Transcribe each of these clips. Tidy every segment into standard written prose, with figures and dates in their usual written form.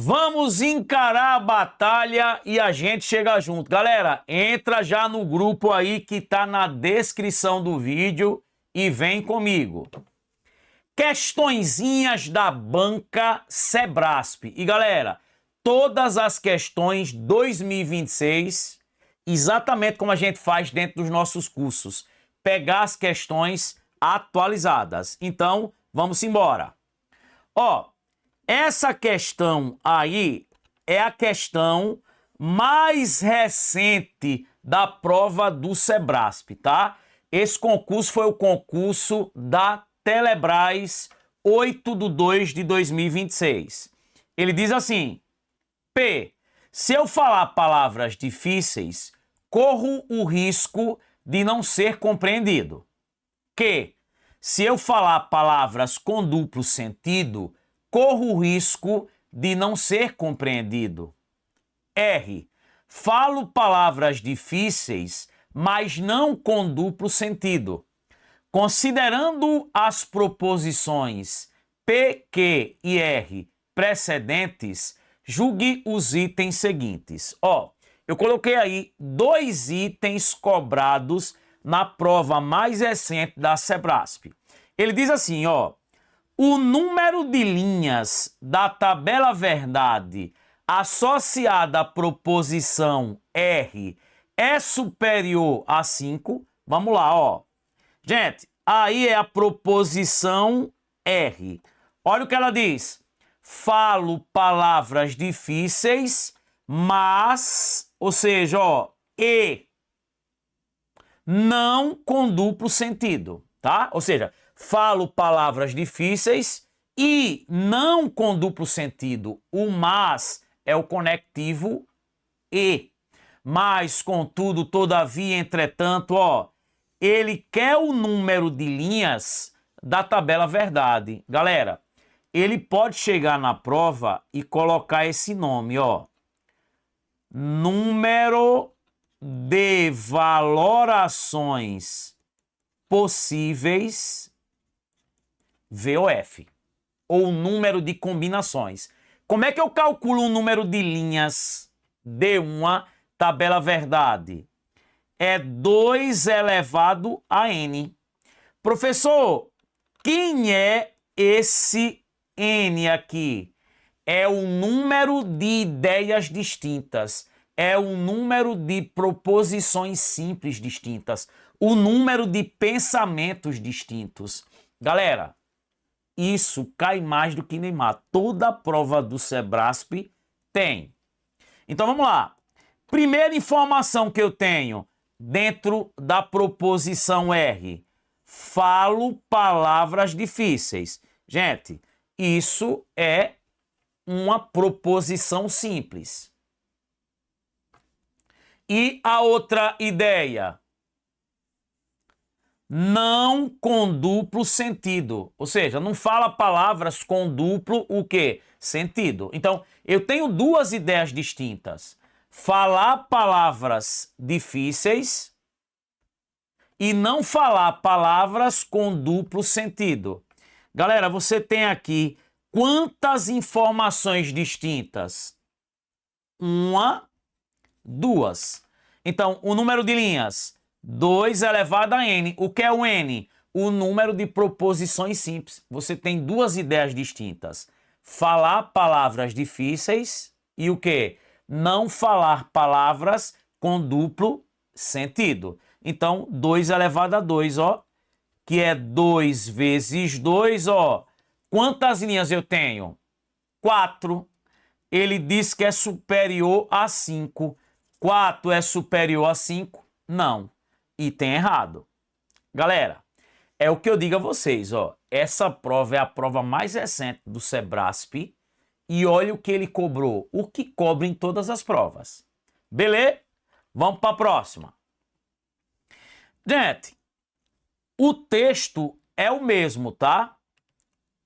Vamos encarar a batalha e a gente chega junto. Galera, entra já no grupo aí que tá na descrição do vídeo e vem comigo. Questõezinhas da banca Sebrasp. E galera, todas as questões 2026, exatamente como a gente faz dentro dos nossos cursos. Pegar as questões atualizadas. Então, vamos embora. Ó, essa questão aí é a questão mais recente da prova do Sebrasp, tá? Esse concurso foi o concurso da Telebrás 8/2/2026. Ele diz assim: P. Se eu falar palavras difíceis, corro o risco de não ser compreendido. Q. Se eu falar palavras com duplo sentido, corro o risco de não ser compreendido. R. Falo palavras difíceis, mas não com duplo sentido. Considerando as proposições P, Q e R precedentes, julgue os itens seguintes. Ó, eu coloquei aí 2 itens cobrados na prova mais recente da Sebrasp. Ele diz assim, ó: o número de linhas da tabela verdade associada à proposição R é superior a 5. Vamos lá, ó. Gente, aí é a proposição R. Olha o que ela diz. Falo palavras difíceis, mas, ou seja, ó, e não com duplo sentido, tá? Ou seja, falo palavras difíceis e não com duplo sentido. O mas é o conectivo e. Mas, contudo, todavia, entretanto, ó, ele quer o número de linhas da tabela verdade. Galera, ele pode chegar na prova e colocar esse nome, ó. Número de valorações possíveis VOF, ou número de combinações. Como é que eu calculo o número de linhas de uma tabela verdade? É 2 elevado a n. Professor, quem é esse n aqui? É o número de ideias distintas, é o número de proposições simples distintas, o número de pensamentos distintos. Galera, isso cai mais do que Neymar. Toda a prova do Sebrasp tem. Então vamos lá. Primeira informação que eu tenho dentro da proposição R. Falo palavras difíceis. Gente, isso é uma proposição simples. E a outra ideia? Não com duplo sentido. Ou seja, não fala palavras com duplo o quê? Sentido. Então, eu tenho 2 ideias distintas. Falar palavras difíceis e não falar palavras com duplo sentido. Galera, você tem aqui quantas informações distintas? 1, 2. Então, o número de linhas, 2 elevado a n. O que é o n? O número de proposições simples. Você tem 2 ideias distintas. Falar palavras difíceis e o quê? Não falar palavras com duplo sentido. Então, 2 elevado a 2, ó, que é 2 vezes 2, ó. Quantas linhas eu tenho? 4. Ele diz que é superior a 5. 4 é superior a 5? Não. Item errado. Galera, é o que eu digo a vocês, ó. Essa prova é a prova mais recente do Sebrasp. E olha o que ele cobrou. O que cobra em todas as provas. Beleza? Vamos para a próxima. Gente, o texto é o mesmo, tá?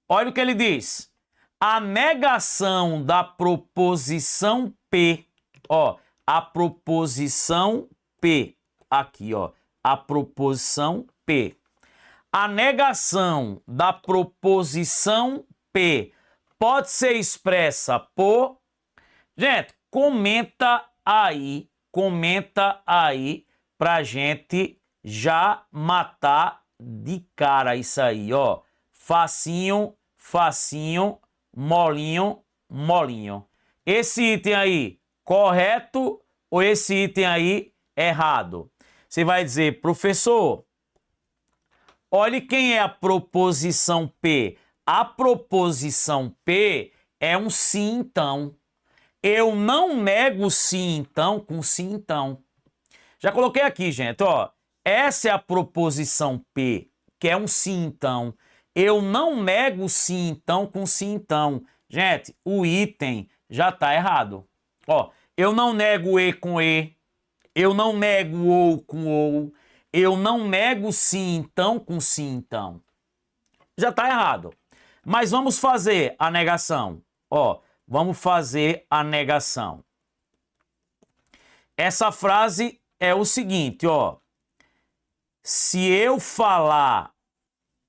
Olha o que ele diz. A negação da proposição P, ó, a proposição P, aqui, ó, a proposição P. A negação da proposição P pode ser expressa por Gente, comenta aí pra gente já matar de cara isso aí, ó. Facinho, facinho, molinho, molinho. Esse item aí, correto ou esse item aí, errado? Você vai dizer, professor, olhe quem é a proposição P. A proposição P é um sim, então. Eu não nego sim, então, com sim, então. Já coloquei aqui, gente, ó. Essa é a proposição P, que é um sim, então. Eu não nego sim, então, com sim, então. Gente, o item já tá errado. Ó, eu não nego e com e. Eu não nego ou com ou. Eu não nego sim, então, com sim, então. Já tá errado. Mas vamos fazer a negação. Ó, vamos fazer a negação. Essa frase é o seguinte, ó. Se eu falar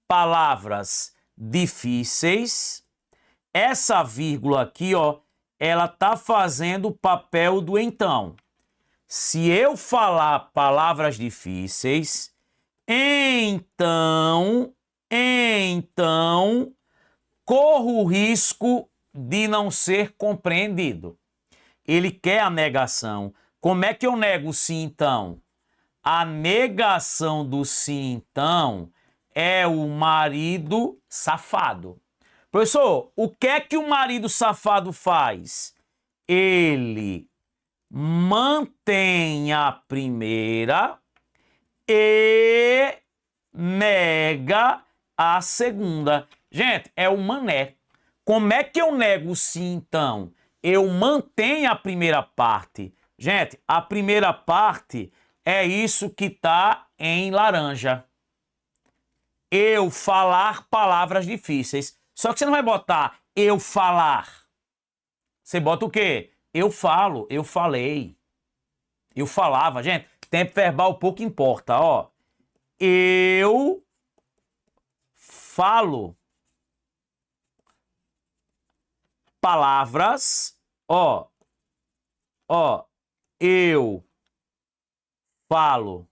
palavras difíceis, essa vírgula aqui, ó, ela tá fazendo o papel do então. Se eu falar palavras difíceis, então, corro o risco de não ser compreendido. Ele quer a negação. Como é que eu nego sim, então? A negação do sim, então, é o marido safado. Professor, o que é que o marido safado faz? Ele mantém a primeira e nega a segunda. Gente, é o mané. Como é que eu nego sim, então? Eu mantenho a primeira parte. Gente, a primeira parte é isso que está em laranja. Eu falar palavras difíceis. Só que você não vai botar eu falar. Você bota o quê? Eu falo, eu falei. Eu falava. Gente, tempo verbal pouco importa, ó. Eu falo palavras, ó. Ó, eu falo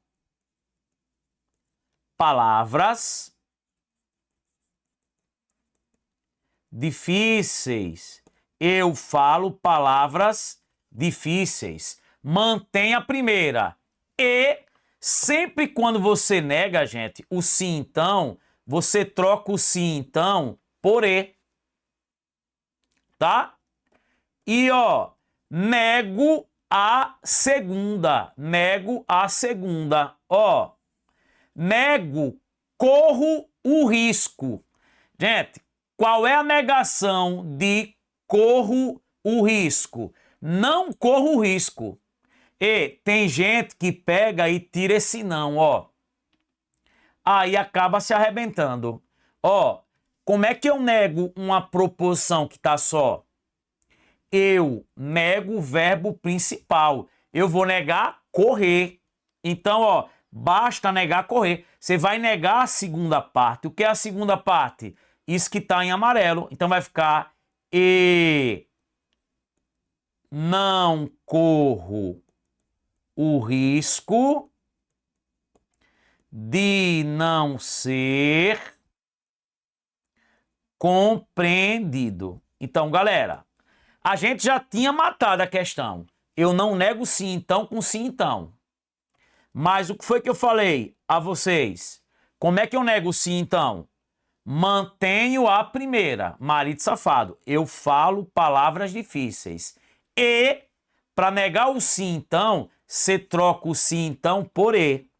palavras difíceis. Eu falo palavras difíceis. Mantém a primeira. E sempre quando você nega, gente, o sim então, você troca o sim então por e. Tá? E ó, nego a segunda. Nego a segunda. Ó, nego, corro o risco. Gente, qual é a negação de corro o risco? Não corro o risco. E tem gente que pega e tira esse não, ó. Aí acaba se arrebentando. Ó, como é que eu nego uma proposição que tá só? Eu nego o verbo principal. Eu vou negar correr. Então, ó, basta negar correr. Você vai negar a segunda parte. O que é a segunda parte? Isso que está em amarelo. Então vai ficar e não corro o risco de não ser compreendido. Então, galera, a gente já tinha matado a questão. Eu não nego sim, então, com sim, então. Mas o que foi que eu falei a vocês? Como é que eu nego sim, então? Mantenho a primeira, marido safado. Eu falo palavras difíceis. E, para negar o sim, então, você troca o sim, então, por e.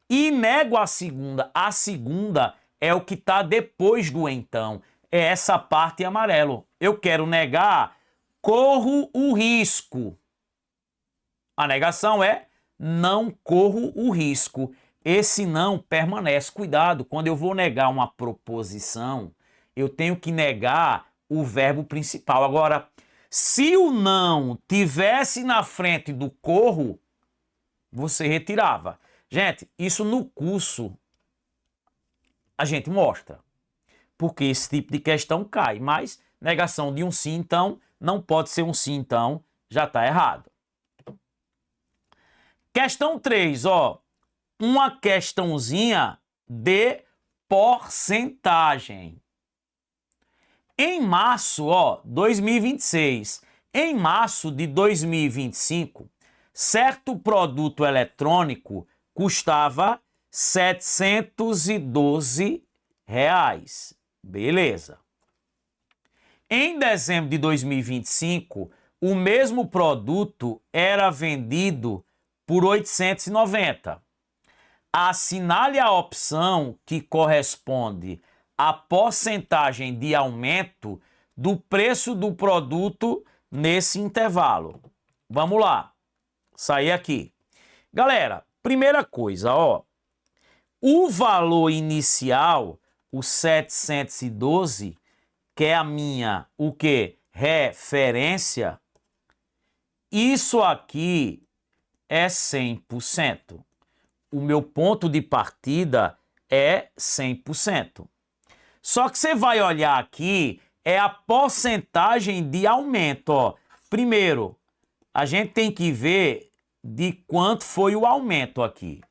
E nego a segunda. A segunda é o que está depois do então. É essa parte em amarelo. Eu quero negar, corro o risco. A negação é não corro o risco. Esse não permanece. Cuidado, quando eu vou negar uma proposição, eu tenho que negar o verbo principal. Agora, se o não tivesse na frente do corro, você retirava. Gente, isso no curso a gente mostra. Porque esse tipo de questão cai. Mas negação de um sim, então, não pode ser um sim, então. já está errado. Questão 3, ó. Uma questãozinha de porcentagem. Em março, ó, 2026, em março de 2025, certo produto eletrônico custava R$ 712. Beleza. Em dezembro de 2025, o mesmo produto era vendido por 890. Assinale a opção que corresponde à porcentagem de aumento do preço do produto nesse intervalo. Vamos lá. Sair aqui. Galera, primeira coisa, ó. O valor inicial, o 712, que é a minha, o quê? Referência. Isso aqui é 100%. O meu ponto de partida é 100%. Só que você vai olhar aqui, é a porcentagem de aumento, ó. Primeiro, a gente tem que ver de quanto foi o aumento aqui.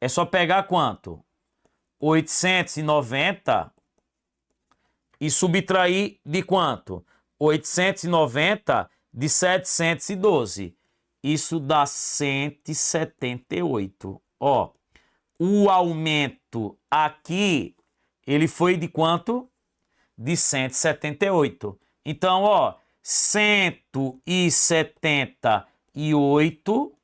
É só pegar quanto? 890 e subtrair de quanto? 890 de 712. Isso dá 178. Ó, o aumento aqui, ele foi de quanto? De 178. Então, ó, 178,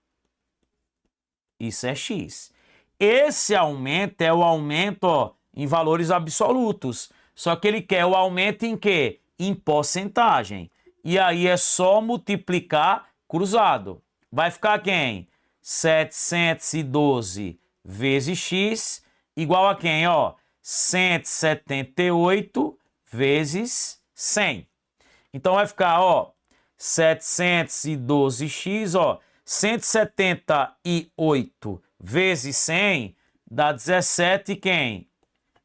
isso é X. Esse aumento é o aumento, ó, em valores absolutos. Só que ele quer o aumento em quê? Em porcentagem. E aí é só multiplicar cruzado. Vai ficar quem? 712 vezes X igual a quem, ó? 178 vezes 100. Então vai ficar, ó, 712x, ó, 178 vezes 100 dá 17 quem?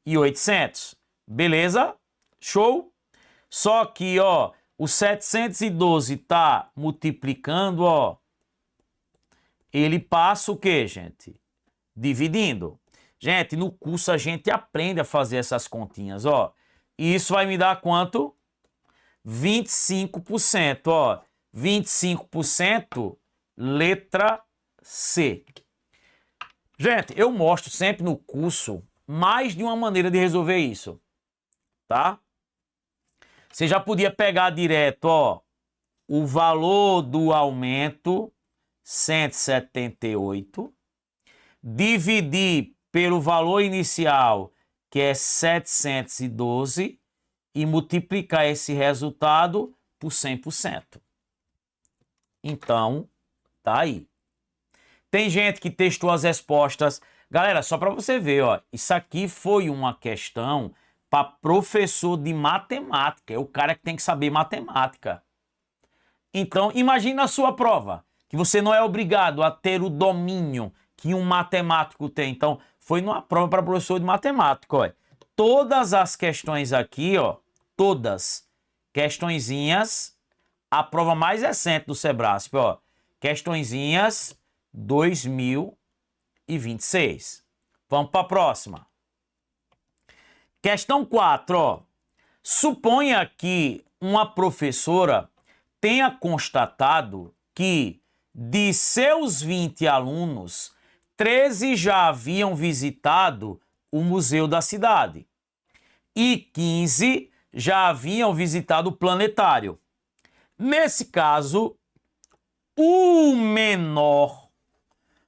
E 800. Beleza? Show? Só que, ó, o 712 tá multiplicando, ó, ele passa o quê, gente? Dividindo. Gente, no curso a gente aprende a fazer essas continhas, ó. E isso vai me dar quanto? 25%, ó. 25%, letra C. Gente, eu mostro sempre no curso mais de uma maneira de resolver isso, tá? Você já podia pegar direto, ó, o valor do aumento, 178, dividir pelo valor inicial, que é 712, e multiplicar esse resultado por 100%. Então, tá aí. Tem gente que testou as respostas. Galera, só para você ver, ó, isso aqui foi uma questão para professor de matemática. É o cara que tem que saber matemática. Então, imagine a sua prova, que você não é obrigado a ter o domínio que um matemático tem. Então, foi numa prova para professor de matemática, ó. Todas as questões aqui, ó, todas questõezinhas, a prova mais recente do Sebrasp, ó, questõezinhas 2026. Vamos para a próxima. Questão 4, ó. Suponha que uma professora tenha constatado que de seus 20 alunos, 13 já haviam visitado o museu da cidade e 15 já haviam visitado o planetário. Nesse caso, o menor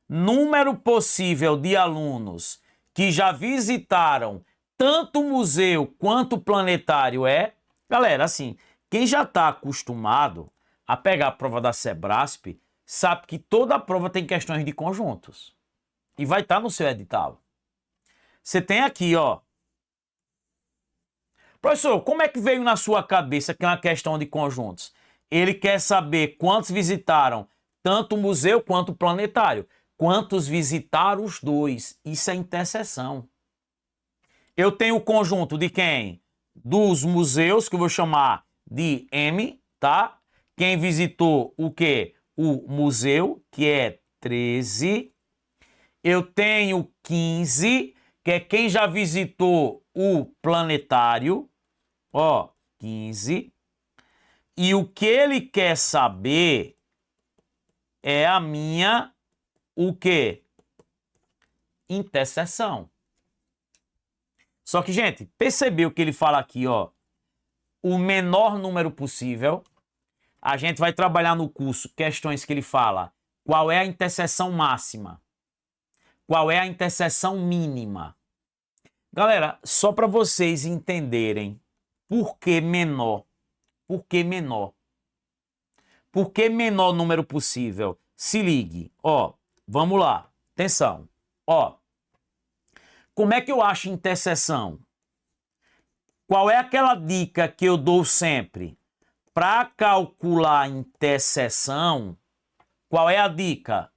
número possível de alunos que já visitaram tanto o museu quanto o planetário é... Galera, assim, quem já está acostumado a pegar a prova da Sebrasp sabe que toda a prova tem questões de conjuntos. E vai estar no seu edital. Você tem aqui, ó. Professor, como é que veio na sua cabeça que é uma questão de conjuntos? Ele quer saber quantos visitaram tanto o museu quanto o planetário. Quantos visitaram os dois? Isso é interseção. Eu tenho o conjunto de quem? Dos museus, que eu vou chamar de M, tá? quem visitou o quê? O museu, que é 13. Eu tenho 15, que é quem já visitou o planetário, ó, 15. E o que ele quer saber é a minha, o quê? Interseção. Só que, gente, percebeu que ele fala aqui, ó, o menor número possível. A gente vai trabalhar no curso questões que ele fala qual é a interseção máxima, qual é a interseção mínima. Galera, só para vocês entenderem por que menor. Por que menor? Por que menor número possível? Se ligue, ó, vamos lá, atenção, ó. Como é que eu acho interseção? Qual é aquela dica que eu dou sempre? Para calcular a interseção, qual é a dica?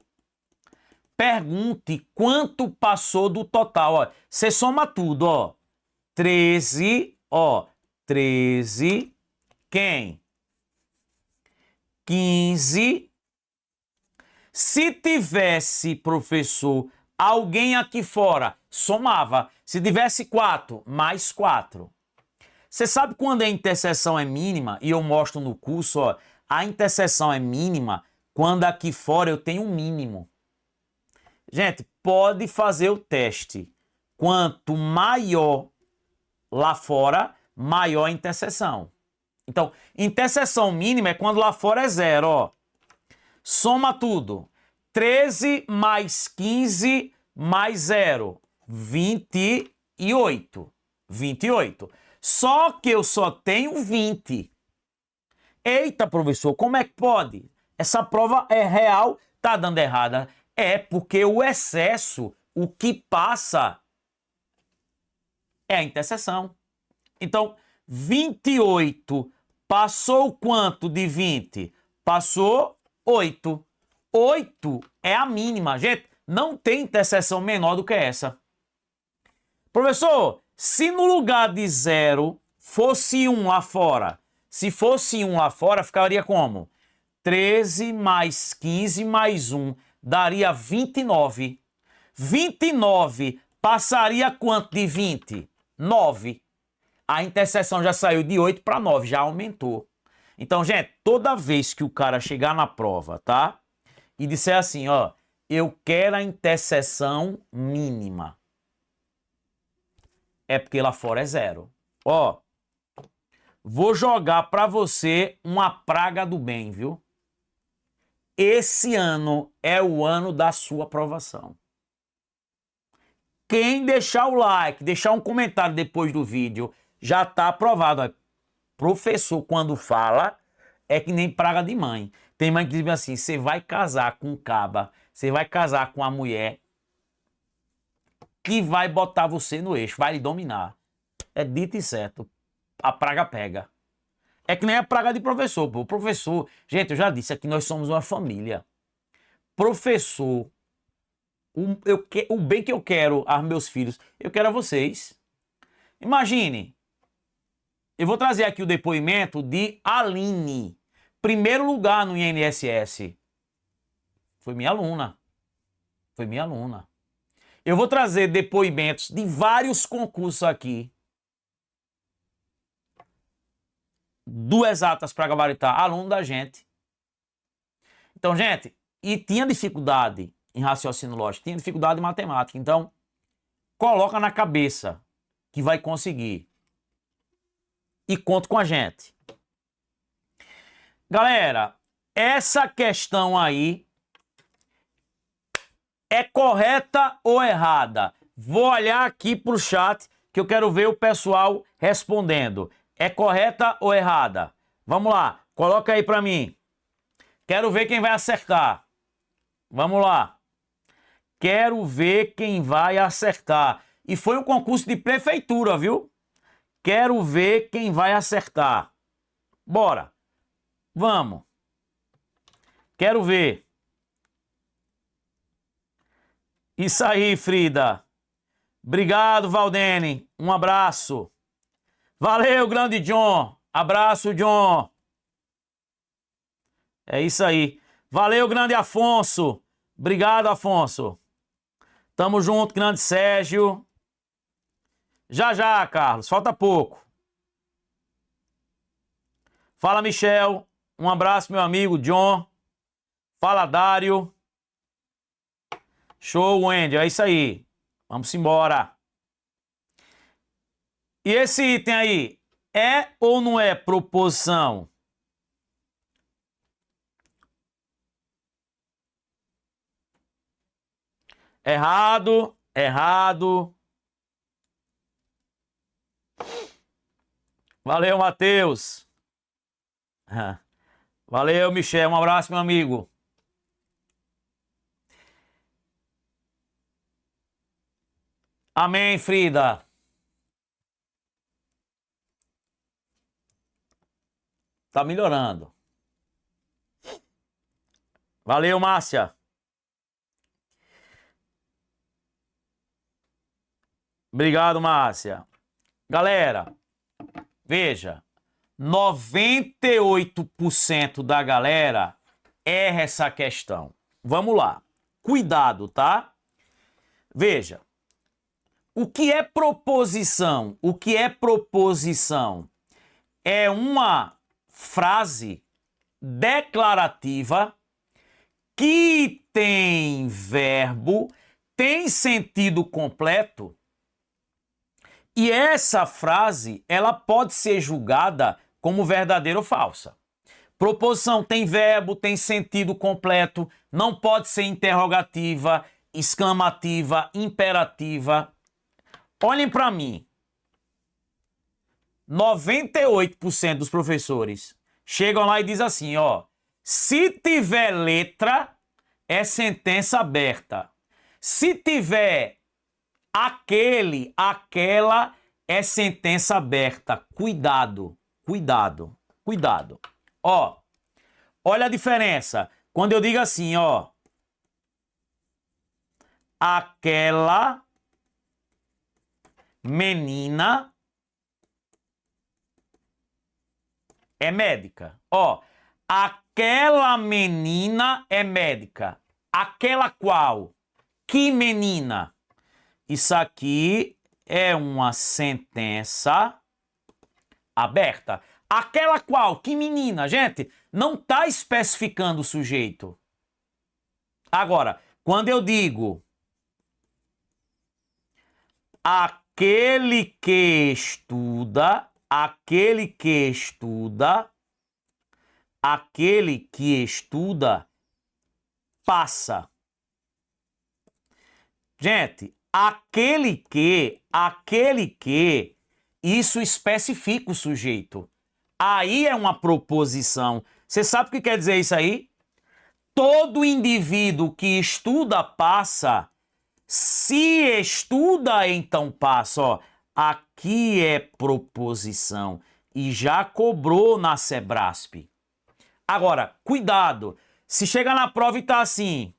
Pergunte quanto passou do total. Ó. Você soma tudo, ó. 13, ó. 13. Quem? 15. Se tivesse, professor, alguém aqui fora, somava. Se tivesse 4, mais 4. Você sabe quando a interseção é mínima? E eu mostro no curso, ó. A interseção é mínima quando aqui fora eu tenho um mínimo. Gente, pode fazer o teste. Quanto maior lá fora, maior a interseção. Então, interseção mínima é quando lá fora é 0, ó. Soma tudo. 13 mais 15 mais 0. 28. 28. Só que eu só tenho 20. Eita, professor, como é que pode? Essa prova é real, tá dando errada. É porque o excesso, o que passa, é a interseção. Então, 28 passou quanto de 20? Passou 8. 8 é a mínima. Gente, não tem interseção menor do que essa. Professor, se no lugar de 0 fosse 1 lá fora, se fosse 1 lá fora, ficaria como? 13 mais 15 mais 1 daria 29. 29 passaria quanto de 20? 9. A interseção já saiu de 8 para 9, já aumentou. Então, gente, toda vez que o cara chegar na prova, tá? E disser assim, ó, eu quero a interseção mínima. É porque lá fora é 0. Ó, vou jogar para você uma praga do bem, viu? Esse ano é o ano da sua aprovação. Quem deixar o like, deixar um comentário depois do vídeo, já está aprovado. Professor, quando fala, é que nem praga de mãe. Tem mãe que diz assim, você vai casar com um caba, você vai casar com uma mulher que vai botar você no eixo, vai lhe dominar. É dito e certo. A praga pega. É que nem a praga de professor, pô. Professor, gente, eu já disse aqui, nós somos uma família. Professor, o bem que eu quero aos meus filhos, eu quero a vocês. Imagine, eu vou trazer aqui o depoimento de Aline. Primeiro lugar no INSS. Foi minha aluna. Foi minha aluna. Eu vou trazer depoimentos de vários concursos aqui. Do Exatas para Gabaritar, aluno da gente. Então, gente, e tinha dificuldade em raciocínio lógico, tinha dificuldade em matemática. Então, coloca na cabeça que vai conseguir. E conta com a gente. Galera, essa questão aí é correta ou errada? Vou olhar aqui pro chat que eu quero ver o pessoal respondendo. É correta ou errada? Vamos lá, coloca aí para mim. Quero ver quem vai acertar. Vamos lá. Quero ver quem vai acertar. E foi um concurso de prefeitura, viu? Quero ver quem vai acertar. Bora. Vamos. Quero ver. Isso aí, Frida. Obrigado, Valdene. Um abraço. Valeu, grande John. Abraço, John. É isso aí. Valeu, grande Afonso. Obrigado, Afonso. Tamo junto, grande Sérgio. Já, já, Carlos. Falta pouco. Fala, Michel. Um abraço, meu amigo John. Fala, Dário. Show, Wendy. É isso aí. Vamos embora. E esse item aí, é ou não é proposição? Errado, errado. Valeu, Matheus. Valeu, Michel. Um abraço, meu amigo. Amém, Frida. Tá melhorando. Valeu, Márcia. Obrigado, Márcia. Galera, veja, 98% da galera erra essa questão. Vamos lá. Cuidado, tá? Veja, o que é proposição? O que é proposição? É uma frase declarativa que tem verbo, tem sentido completo, e essa frase, ela pode ser julgada como verdadeira ou falsa. Proposição tem verbo, tem sentido completo, não pode ser interrogativa, exclamativa, imperativa. Olhem para mim. 98% dos professores chegam lá e dizem assim, ó, se tiver letra, é sentença aberta. Se tiver aquele, aquela, é sentença aberta. Cuidado, cuidado, cuidado. Ó, olha a diferença. Quando eu digo assim, ó, aquela menina é médica. Ó, aquela menina é médica. Aquela qual? Que menina? Isso aqui é uma sentença aberta. Aquela qual? Que menina? Gente, não está especificando o sujeito. Agora, quando eu digo aquele que estuda, aquele que estuda, aquele que estuda, passa. Gente, aquele que, isso especifica o sujeito. Aí é uma proposição. Você sabe o que quer dizer isso aí? Todo indivíduo que estuda passa. Se estuda, então passa. Ó, aqui é proposição. E já cobrou na Sebrasp. Agora, cuidado. Se chegar na prova e tá assim,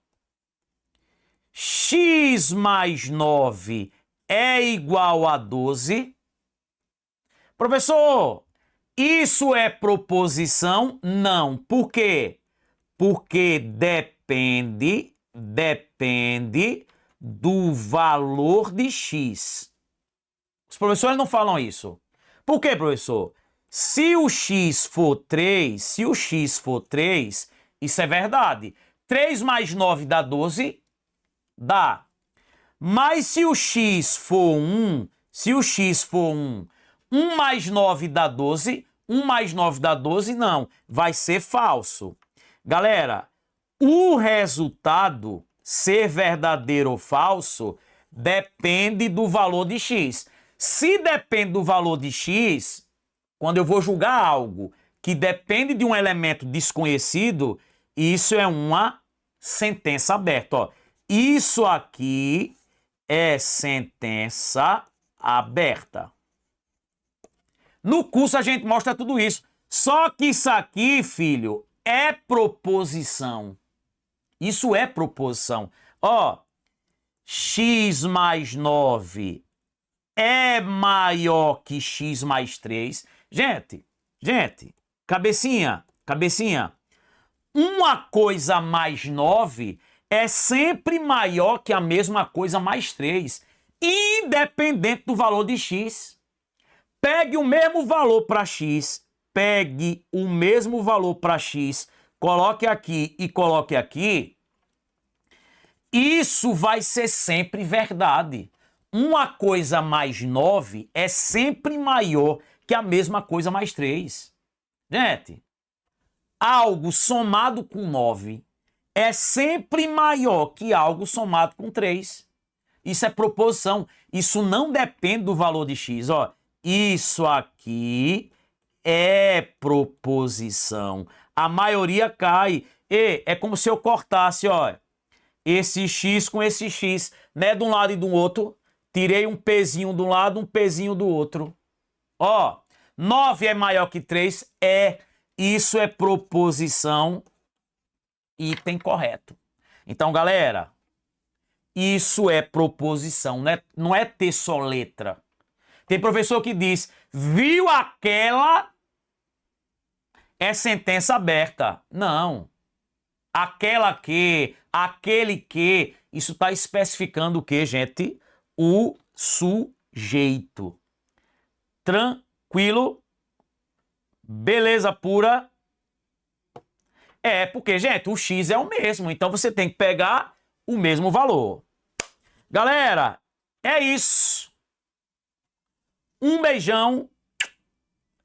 x mais 9 é igual a 12. Professor, isso é proposição? Não. Por quê? Porque depende do valor de x. Os professores não falam isso. Por quê, professor? Se o x for 3, isso é verdade. 3 mais 9 dá 12? Dá. Mas se o x for 1, 1 mais 9 dá 12? 1 mais 9 dá 12? Não. Vai ser falso. Galera, o resultado, ser verdadeiro ou falso, depende do valor de x. Se depende do valor de x, quando eu vou julgar algo que depende de um elemento desconhecido, isso é uma sentença aberta. Ó, isso aqui é sentença aberta. No curso a gente mostra tudo isso. Só que isso aqui, filho, é proposição. Isso é proposição. Ó, x mais 9 é maior que x mais 3. Gente, cabecinha. uma coisa mais 9 é sempre maior que a mesma coisa mais 3, independente do valor de x. Pegue o mesmo valor para x, pegue o mesmo valor para x, coloque aqui e coloque aqui. Isso vai ser sempre verdade. Uma coisa mais 9 é sempre maior que a mesma coisa mais 3. Gente, algo somado com 9 é sempre maior que algo somado com 3. Isso é proposição. Isso não depende do valor de x. Ó, isso aqui é proposição. A maioria cai. E é como se eu cortasse, ó, esse x com esse x, né, de um lado e do outro. Tirei um pezinho de um lado, um pezinho do outro. Ó, 9 é maior que 3? É. Isso é proposição. Item correto. Então, galera, isso é proposição, não é ter só letra. Tem professor que diz, viu aquela, é sentença aberta. Não. Aquela que, aquele que, isso está especificando o que, gente? O sujeito. Tranquilo? Beleza pura? É, porque, gente, o x é o mesmo, então você tem que pegar o mesmo valor. Galera, é isso. Um beijão.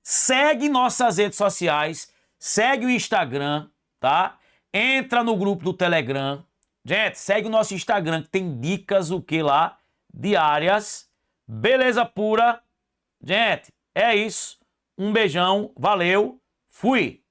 Segue nossas redes sociais, segue o Instagram, tá? Entra no grupo do Telegram. Gente, segue o nosso Instagram, que tem dicas o que lá? Diárias. Beleza pura? Gente, é isso. Um beijão, valeu, fui!